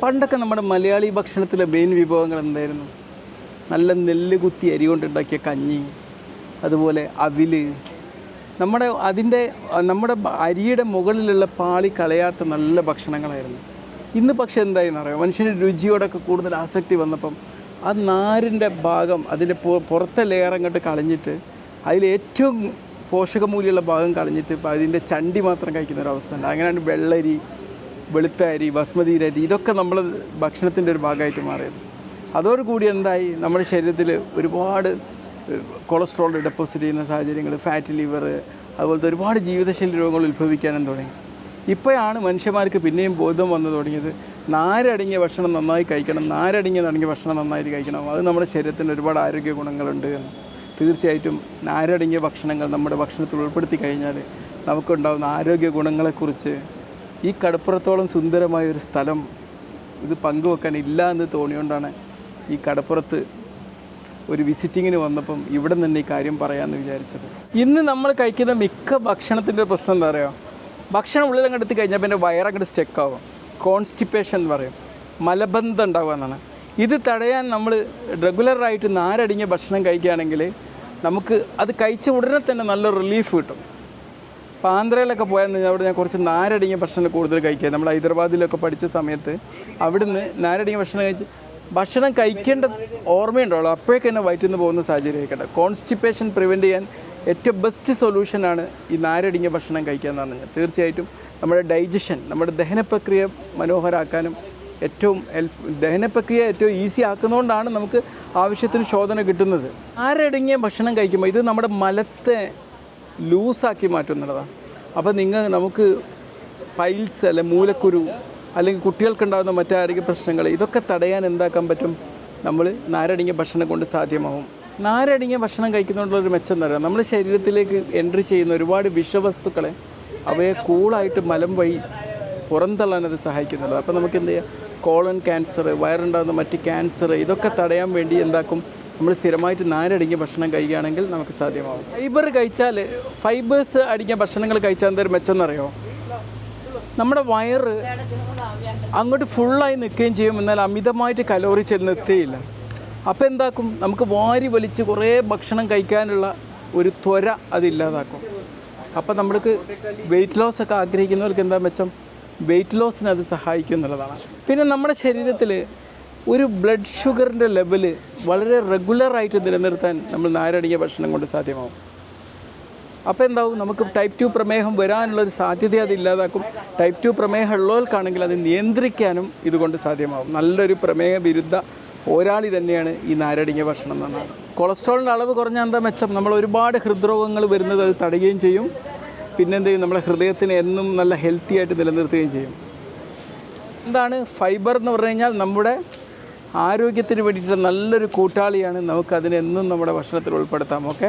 പണ്ടൊക്കെ നമ്മുടെ മലയാളി ഭക്ഷണത്തിലെ മെയിൻ വിഭവങ്ങൾ എന്തായിരുന്നു? നല്ല നെല്ല് കുത്തി അരി കൊണ്ടുണ്ടാക്കിയ കഞ്ഞി, അതുപോലെ അവില്, നമ്മുടെ അരിയുടെ മുകളിലുള്ള പാളി കളയാത്ത നല്ല ഭക്ഷണങ്ങളായിരുന്നു. ഇന്ന് പക്ഷേ എന്തായെന്ന് അറിയാം, മനുഷ്യന് രുചിയോടൊക്കെ കൂടുതൽ ആസക്തി വന്നപ്പം ആ നാരിൻ്റെ ഭാഗം, അതിൻ്റെ പുറത്തെ ലെയർ അങ്ങോട്ട് കളഞ്ഞിട്ട് അതിലേറ്റവും പോഷകമൂല്യമുള്ള ഭാഗം കളഞ്ഞിട്ട് ഇപ്പോൾ അതിൻ്റെ ചണ്ടി മാത്രം കഴിക്കുന്ന ഒരവസ്ഥ ഉണ്ട്. അങ്ങനെയാണ് വെള്ളരി, വെളുത്ത അരി, ബസ്മതി അരി, ഇതൊക്കെ നമ്മൾ ഭക്ഷണത്തിൻ്റെ ഒരു ഭാഗമായിട്ട് മാറിയത്. അതോടുകൂടി എന്തായി, നമ്മുടെ ശരീരത്തിൽ ഒരുപാട് കൊളസ്ട്രോൾ ഡെപ്പോസിറ്റ് ചെയ്യുന്ന സാഹചര്യങ്ങൾ, ഫാറ്റ് ലിവർ, അതുപോലത്തെ ഒരുപാട് ജീവിതശൈലി രോഗങ്ങൾ ഉത്ഭവിക്കാനും തുടങ്ങി. ഇപ്പോഴാണ് മനുഷ്യന്മാർക്ക് പിന്നെയും ബോധം വന്നു തുടങ്ങിയത്, നാരടങ്ങിയ ഭക്ഷണം നന്നായി കഴിക്കണം, നാരടങ്ങിയ ഭക്ഷണം നന്നായിട്ട് കഴിക്കണം, അത് നമ്മുടെ ശരീരത്തിന് ഒരുപാട് ആരോഗ്യ ഗുണങ്ങളുണ്ട് എന്ന്. തീർച്ചയായിട്ടും നാരടങ്ങിയ ഭക്ഷണങ്ങൾ നമ്മുടെ ഭക്ഷണത്തിൽ ഉൾപ്പെടുത്തി കഴിഞ്ഞാൽ നമുക്കുണ്ടാകുന്ന ആരോഗ്യ ഗുണങ്ങളെക്കുറിച്ച് ഈ കടപ്പുറത്തോളം സുന്ദരമായൊരു സ്ഥലം ഇത് പങ്കുവെക്കാൻ ഇല്ല എന്ന് തോന്നിയോണ്ടാണ് ഈ കടപ്പുറത്ത് ഒരു വിസിറ്റിങ്ങിന് വന്നപ്പം ഇവിടെ തന്നെ ഈ കാര്യം പറയാമെന്ന് വിചാരിച്ചത്. ഇന്ന് നമ്മൾ കഴിക്കുന്ന മിക്ക ഭക്ഷണത്തിൻ്റെ പ്രശ്നം എന്താ പറയുക, ഭക്ഷണം ഉള്ളിലങ്ങ് എടുത്ത് കഴിഞ്ഞാൽ പിന്നെ വയറങ്ങോട്ട് സ്റ്റെക്കാവും, കോൺസ്റ്റിപ്പേഷൻ എന്ന് പറയും, മലബന്ധം ഉണ്ടാവുക എന്നാണ്. ഇത് തടയാൻ നമ്മൾ റെഗുലറായിട്ട് നാരടങ്ങിയ ഭക്ഷണം കഴിക്കുകയാണെങ്കിൽ നമുക്ക് അത് കഴിച്ച ഉടനെ തന്നെ നല്ല റിലീഫ് കിട്ടും. ഇപ്പോൾ ആന്ധ്രയിലൊക്കെ പോയാൽ അവിടെ ഞാൻ കുറച്ച് നാരടങ്ങിയ ഭക്ഷണം കൂടുതൽ കഴിക്കുക. നമ്മൾ ഹൈദരാബാദിലൊക്കെ പഠിച്ച സമയത്ത് അവിടുന്ന് നാരടങ്ങിയ ഭക്ഷണം കഴിക്കേണ്ട ഓർമ്മയുണ്ടാവുള്ളൂ, അപ്പോഴേക്ക് തന്നെ വയറ്റിൽ നിന്ന് പോകുന്ന സാഹചര്യം ആയിക്കട്ടെ. കോൺസ്റ്റിപ്പേഷൻ പ്രിവെൻറ്റ് ചെയ്യാൻ ഏറ്റവും ബെസ്റ്റ് സൊല്യൂഷനാണ് ഈ നാരടങ്ങിയ ഭക്ഷണം കഴിക്കുക എന്ന് പറഞ്ഞാൽ. തീർച്ചയായിട്ടും നമ്മുടെ ഡൈജഷൻ, നമ്മുടെ ദഹനപ്രക്രിയ മനോഹരമാക്കാനും ദഹനപ്രക്രിയ ഏറ്റവും ഈസി ആക്കുന്നതുകൊണ്ടാണ് നമുക്ക് ആവശ്യത്തിന് ശോധന കിട്ടുന്നത്. നാരടങ്ങിയ ഭക്ഷണം കഴിക്കുമ്പോൾ ഇത് നമ്മുടെ മലത്തെ ലൂസാക്കി മാറ്റും എന്നുള്ളതാണ്. അപ്പോൾ നമുക്ക് പൈൽസ് അല്ലെ മൂലക്കുരു അല്ലെങ്കിൽ കുട്ടികൾക്കുണ്ടാകുന്ന മറ്റാരോഗ്യ പ്രശ്നങ്ങൾ, ഇതൊക്കെ തടയാൻ എന്താക്കാൻ പറ്റും, നമ്മൾ നാരടങ്ങിയ ഭക്ഷണം കൊണ്ട് സാധ്യമാവും. നാരടങ്ങിയ ഭക്ഷണം കഴിക്കുന്നതുകൊണ്ടൊരു മെച്ചം എന്ന് പറയുന്നത് നമ്മുടെ ശരീരത്തിലേക്ക് എൻട്രി ചെയ്യുന്ന ഒരുപാട് വിഷവസ്തുക്കളെ അവയെ കൂളായിട്ട് മലം വഴി പുറന്തള്ളാൻ അത് സഹായിക്കുന്നുള്ളൂ. അപ്പോൾ നമുക്ക് എന്ത് ചെയ്യാം, കോളൺ ക്യാൻസർ, വയറുണ്ടാകുന്ന മറ്റ് ക്യാൻസർ, ഇതൊക്കെ തടയാൻ വേണ്ടി എന്താക്കും, നമ്മൾ സ്ഥിരമായിട്ട് നാരടങ്ങിയ ഭക്ഷണം കഴിക്കുകയാണെങ്കിൽ നമുക്ക് സാധ്യമാകും. ഫൈബേഴ്സ് അടങ്ങിയ ഭക്ഷണങ്ങൾ കഴിച്ചാൽ എന്തൊരു മെച്ചം എന്നറിയോ, നമ്മുടെ വയറ് അങ്ങോട്ട് ഫുള്ളായി നിൽക്കുകയും ചെയ്യും, എന്നാൽ അമിതമായിട്ട് കലോറി ചെന്നെത്തുകയില്ല. അപ്പോൾ എന്താക്കും, നമുക്ക് വാരി വലിച്ച് കുറേ ഭക്ഷണം കഴിക്കാനുള്ള ഒരു ത്വര അതില്ലാതാക്കും. അപ്പോൾ നമ്മൾക്ക് വെയിറ്റ് ലോസ് ഒക്കെ ആഗ്രഹിക്കുന്നവർക്ക് എന്താ മെച്ചം, വെയിറ്റ് ലോസിന് അത് സഹായിക്കും എന്നുള്ളതാണ്. പിന്നെ നമ്മുടെ ശരീരത്തിൽ ഒരു ബ്ലഡ് ഷുഗറിൻ്റെ ലെവല് വളരെ റെഗുലറായിട്ട് നിലനിർത്താൻ നമ്മൾ നാരടങ്ങിയ ഭക്ഷണം കൊണ്ട് സാധ്യമാവും. അപ്പോൾ എന്താവും, നമുക്ക് ടൈപ്പ് 2 പ്രമേഹം വരാനുള്ളൊരു സാധ്യത അത് ഇല്ലാതാക്കും. ടൈപ്പ് 2 പ്രമേഹം ഉള്ളവർക്കാണെങ്കിൽ അത് നിയന്ത്രിക്കാനും ഇതുകൊണ്ട് സാധ്യമാവും. നല്ലൊരു പ്രമേഹ വിരുദ്ധ പോരാളി തന്നെയാണ് ഈ നാരടങ്ങിയ ഭക്ഷണം എന്ന് പറഞ്ഞാൽ. കൊളസ്ട്രോളിൻ്റെ അളവ് കുറഞ്ഞാൽ എന്താ മെച്ചം, നമ്മൾ ഒരുപാട് ഹൃദ്രോഗങ്ങൾ വരുന്നത് അത് തടയുകയും ചെയ്യും. പിന്നെന്ത് ചെയ്യും, നമ്മളെ ഹൃദയത്തിനെ എന്നും നല്ല ഹെൽത്തി ആയിട്ട് നിലനിർത്തുകയും ചെയ്യും. എന്താണ് ഫൈബർ എന്ന് പറഞ്ഞു കഴിഞ്ഞാൽ, നമ്മുടെ ആരോഗ്യത്തിന് വേണ്ടിയിട്ട് നല്ലൊരു കൂട്ടാളിയാണ്. നമുക്കതിനെന്നും നമ്മുടെ ഭക്ഷണത്തിൽ ഉൾപ്പെടുത്താം. ഓക്കെ.